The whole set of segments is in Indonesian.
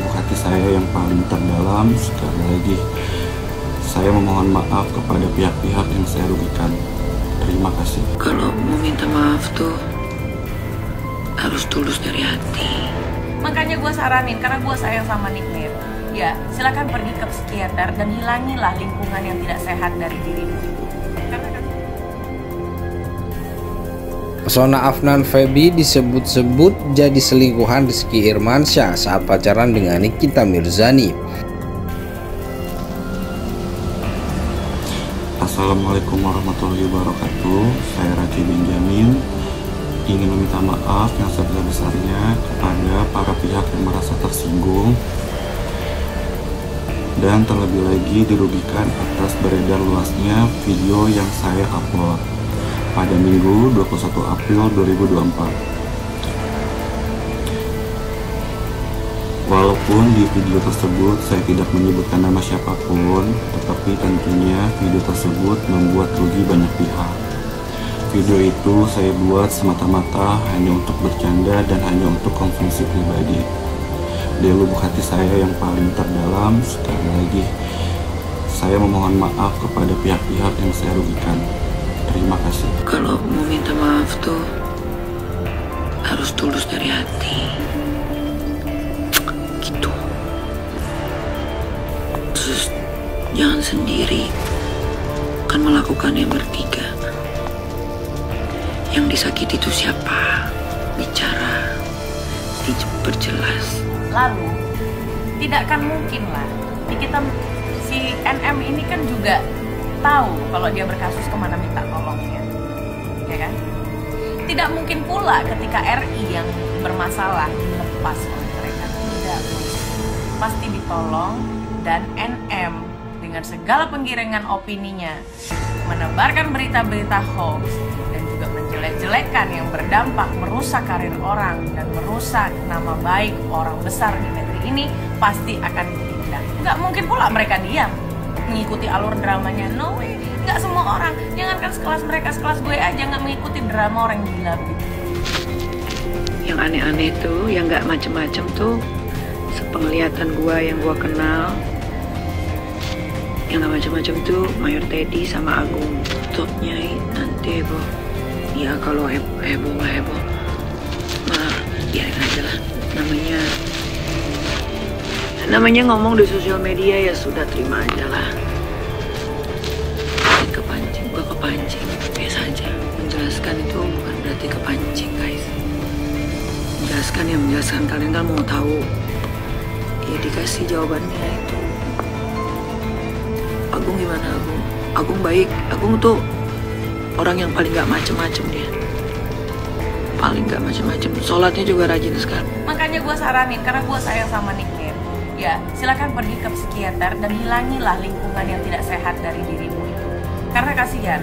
lubuk hati saya yang paling terdalam, sekali lagi saya memohon maaf kepada pihak-pihak yang saya rugikan. Terima kasih. Kalau mau minta maaf tuh harus tulus dari hati. Makanya gue saranin, karena gue sayang sama Nikmir, ya silakan pergi ke psikiater dan hilangilah lingkungan yang tidak sehat dari dirimu itu. Karena kan Pesona Afnan Feby disebut-sebut jadi selingkuhan Rizky Irmansyah saat pacaran dengan Nikita Mirzani. Assalamualaikum warahmatullahi wabarakatuh. Saya Raji Benjamin ingin meminta maaf yang sebesar-besarnya kepada para pihak yang merasa tersinggung dan terlebih lagi dirugikan atas beredar luasnya video yang saya upload pada Minggu 21 April 2024. Walaupun di video tersebut saya tidak menyebutkan nama siapapun, tetapi tentunya video tersebut membuat rugi banyak pihak. Video itu saya buat semata-mata hanya untuk bercanda dan hanya untuk konsumsi pribadi. Dari lubuk hati saya yang paling terdalam, sekali lagi saya memohon maaf kepada pihak-pihak yang saya rugikan. Terima kasih. Kalau mau minta maaf tuh harus tulus dari hati. Gitu. Terus jangan sendiri, kan melakukannya bertiga. Yang disakiti itu siapa? Bicara, diperjelas. lalu tidak akan mungkin lah si NM ini kan juga tahu kalau dia berkasus kemana minta tolongnya, ya kan? Tidak mungkin pula ketika RI yang bermasalah dilepas oleh mereka. Tidak, pasti ditolong. Dan NM dengan segala penggiringan opininya menebarkan berita-berita hoax dan juga menjelek-jelekan yang berdampak merusak karir orang dan merusak nama baik orang besar di negeri ini, pasti akan ditindak. Nggak mungkin pula mereka diam mengikuti alur dramanya. No way. Nggak semua orang, jangankan sekelas mereka, sekelas gue aja nggak mengikuti drama orang gila gitu. Yang aneh-aneh tuh, yang nggak macem-macem tuh, sepenglihatan gua yang gua kenal, yang gak macam-macam tuh Mayor Teddy sama Agung. Stopnya nanti heboh. Ya kalau heboh mah heboh, mah biarin aja lah. Namanya ngomong di sosial media, ya sudah, terima aja lah. Kepancing, gua kepancing, biasa aja. Menjelaskan itu bukan berarti kepancing, guys. Menjelaskan ya menjelaskan, kalian kan mau tahu, ya dikasih jawabannya itu. Agung gimana Agung? Agung baik. Agung tuh orang yang paling gak macem-macem dia. Paling gak macem-macem. Sholatnya juga rajin sekali. Makanya gue saranin, karena gue sayang sama Nikmir, ya silakan pergi ke psikiater dan hilangilah lingkungan yang tidak sehat dari dirimu itu. Karena kasihan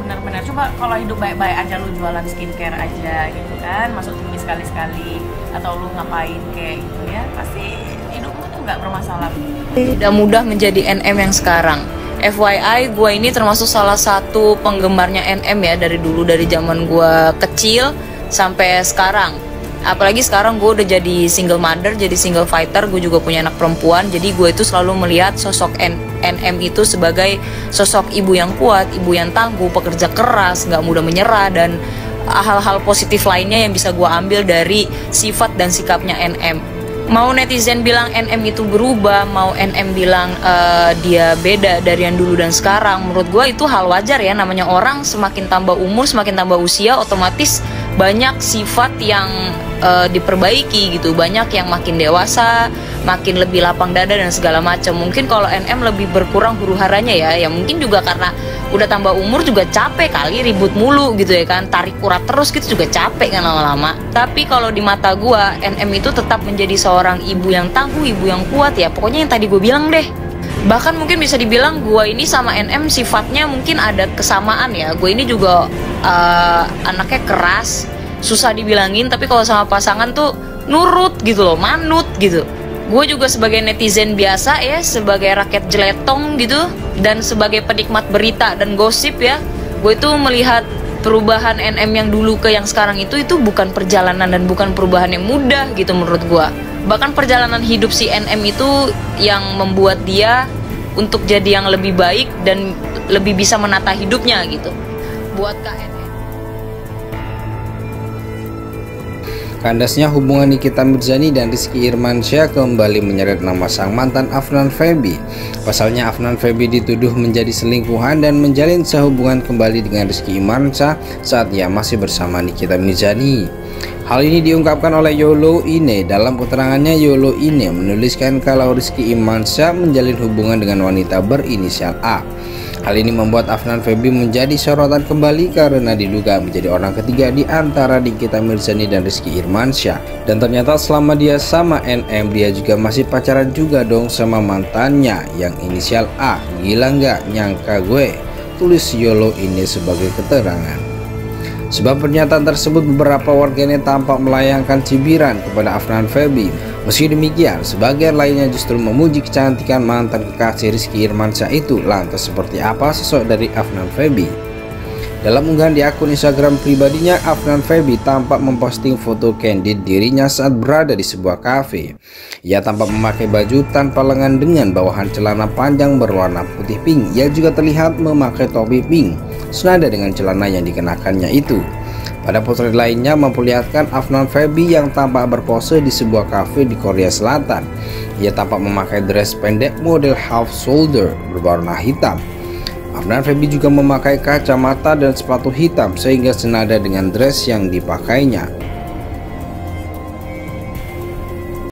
benar-benar. Coba kalau hidup baik-baik aja, lu jualan skincare aja gitu kan, masuk TV sekali-sekali, atau lu ngapain kayak gitu ya, pasti hidupmu tuh nggak bermasalah. Tidak mudah menjadi NM yang sekarang. FYI, gue ini termasuk salah satu penggemarnya NM ya, dari dulu, dari zaman gue kecil sampai sekarang. Apalagi sekarang gue udah jadi single mother, jadi single fighter, gue juga punya anak perempuan. Jadi gue itu selalu melihat sosok NM itu sebagai sosok ibu yang kuat, ibu yang tangguh, pekerja keras, gak mudah menyerah, dan hal-hal positif lainnya yang bisa gue ambil dari sifat dan sikapnya NM. Mau netizen bilang NM itu berubah, mau NM bilang dia beda dari yang dulu dan sekarang, menurut gue itu hal wajar ya. Namanya orang semakin tambah umur, semakin tambah usia, otomatis banyak sifat yang diperbaiki gitu, banyak yang makin dewasa, makin lebih lapang dada dan segala macam. Mungkin kalau NM lebih berkurang huru-haranya ya mungkin juga karena udah tambah umur, juga capek kali ribut mulu gitu ya kan, tarik urat terus gitu juga capek kan lama-lama. Tapi kalau di mata gua, NM itu tetap menjadi seorang ibu yang tangguh, ibu yang kuat ya, pokoknya yang tadi gue bilang deh. Bahkan mungkin bisa dibilang gua ini sama NM sifatnya mungkin ada kesamaan ya. Gue ini juga anaknya keras, susah dibilangin, tapi kalau sama pasangan tuh nurut gitu loh, manut gitu. Gue juga sebagai netizen biasa ya, sebagai rakyat jeletong gitu, dan sebagai penikmat berita dan gosip ya, gue itu melihat perubahan NM yang dulu ke yang sekarang itu bukan perjalanan dan bukan perubahan yang mudah gitu menurut gua. Bahkan perjalanan hidup si NM itu yang membuat dia untuk jadi yang lebih baik dan lebih bisa menata hidupnya gitu. Buat KNM. Kandasnya hubungan Nikita Mirzani dan Rizky Irmansyah kembali menyeret nama sang mantan Afnan Feby. Pasalnya Afnan Feby dituduh menjadi selingkuhan dan menjalin sehubungan kembali dengan Rizky Irmansyah saat ia masih bersama Nikita Mirzani. Hal ini diungkapkan oleh Yolo Ine. Dalam keterangannya, Yolo Ine menuliskan kalau Rizky Irmansyah menjalin hubungan dengan wanita berinisial A. Hal ini membuat Afnan Feby menjadi sorotan kembali karena diduga menjadi orang ketiga di antara Nikita Mirzani dan Rizky Irmansyah. Dan ternyata selama dia sama NM, dia juga masih pacaran juga dong sama mantannya yang inisial A. Gila nggak nyangka gue, tulis Yolo ini sebagai keterangan. Sebab pernyataan tersebut beberapa warganet tampak melayangkan cibiran kepada Afnan Feby. Meski demikian, sebagian lainnya justru memuji kecantikan mantan kekasih Rizky Irmansyah itu. Lantas seperti apa sosok dari Afnan Feby? Dalam unggahan di akun Instagram pribadinya, Afnan Feby tampak memposting foto candid dirinya saat berada di sebuah kafe. Ia tampak memakai baju tanpa lengan dengan bawahan celana panjang berwarna putih pink. Ia juga terlihat memakai topi pink, senada dengan celana yang dikenakannya itu. Pada potret lainnya memperlihatkan Afnan Feby yang tampak berpose di sebuah kafe di Korea Selatan. Ia tampak memakai dress pendek model half shoulder berwarna hitam. Afnan Feby juga memakai kacamata dan sepatu hitam sehingga senada dengan dress yang dipakainya.